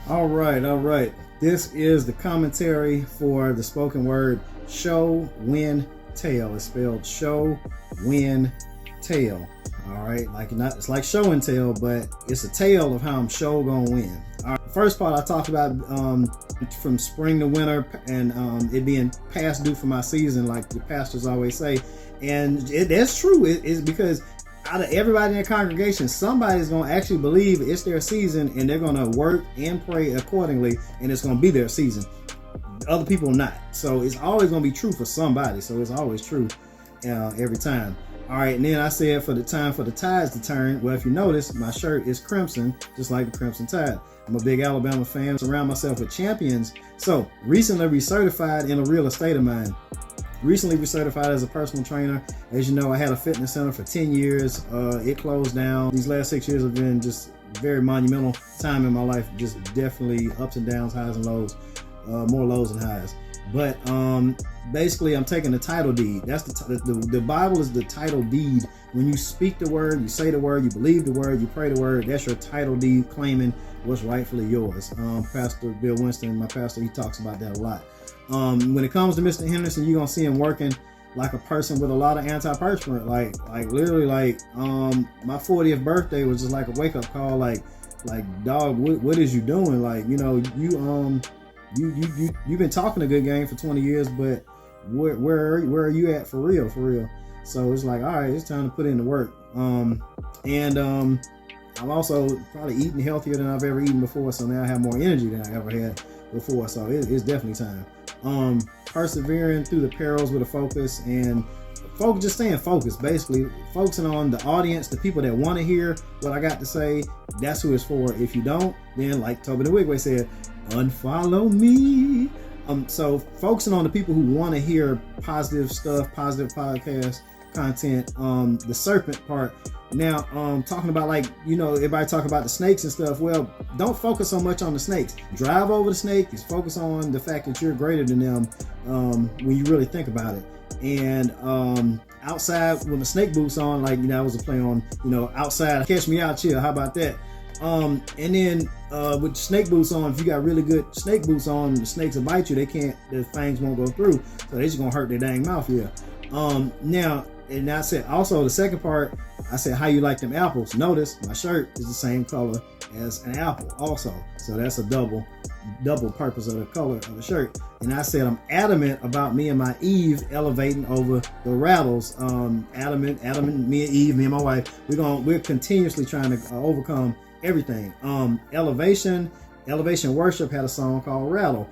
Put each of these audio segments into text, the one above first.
All right, all right. This is the commentary for the spoken word SHO-WIN-TALE. It's spelled SHO-WIN-TALE. All right, it's like show and tell, but it's a tale of how I'm gonna win. All right, first part I talked about from spring to winter and it being past due for my season, like the pastors always say, and that's true. It's because out of everybody in the congregation, somebody's going to actually believe it's their season and they're going to work and pray accordingly, and it's going to be their season. Other people not. So it's always going to be true for somebody. So it's always true every time. All right, and then I said for the time for the tides to turn. Well, if you notice, my shirt is crimson, just like the Crimson Tide. I'm a big Alabama fan. Surround myself with champions. So recently recertified in a real estate of mine. Recently recertified as a personal trainer. As you know, I had a fitness center for 10 years. It closed down. These last 6 years have been just very monumental time in my life. Just definitely ups and downs, highs and lows, more lows than highs. But basically, I'm taking the title deed. That's the Bible is the title deed. When you speak the word, you say the word, you believe the word, you pray the word. That's your title deed, claiming what's rightfully yours. Pastor Bill Winston, my pastor, he talks about that a lot. When it comes to Mr. Henderson, you're gonna see him working like a person with a lot of antiperspirant. Like literally, my 40th birthday was just like a wake up call. Like dog, what is you doing? Like, you know, you've been talking a good game for 20 years, but where are you at for real? So it's like, all right, it's time to put in the work. I'm also probably eating healthier than I've ever eaten before, so now I have more energy than I ever had before. So it's definitely time. Persevering through the perils with a focus, and just staying focused, basically focusing on the audience, the people that want to hear what I got to say. That's who it's for. If you don't, then like Toby the Wigway said, unfollow me. So focusing on the people who want to hear positive stuff, positive podcast content. The serpent part. Now, talking about, like, you know, everybody talk about the snakes and stuff. Well, don't focus so much on the snakes. Drive over the snake. Just focus on the fact that you're greater than them when you really think about it. And outside, when the snake boots on, like, you know, I was a play on, you know, outside, catch me out here. How about that? And then with snake boots on, if you got really good snake boots on, the snakes will bite you. The fangs won't go through. So they just gonna hurt their dang mouth here. Now, and I said also the second part, I said how you like them apples. Notice my shirt is the same color as an apple also. So that's a double purpose of the color of the shirt. And I said I'm adamant about me and my Eve elevating over the rattles. Adamant, me and Eve, me and my wife, we're continuously trying to overcome everything. Elevation Worship had a song called Rattle.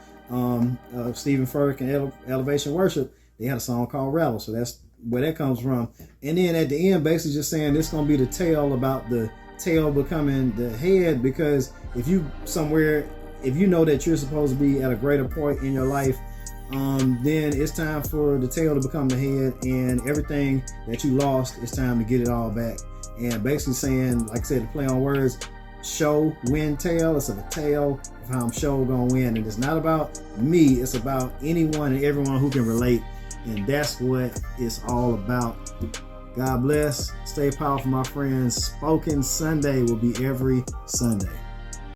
Stephen Furtick and Elevation Worship, they had a song called Rattle. So that's where that comes from. And then at the end, basically just saying this gonna be the tale about the tail becoming the head, because if you know that you're supposed to be at a greater point in your life, then it's time for the tail to become the head, and everything that you lost, it's time to get it all back. And basically saying, like I said, to play on words, SHO-WIN-TALE. It's a tale of how I'm gonna win. And it's not about me, it's about anyone and everyone who can relate. And that's what it's all about. God bless. Stay powerful, my friends. Spoken Sunday will be every Sunday.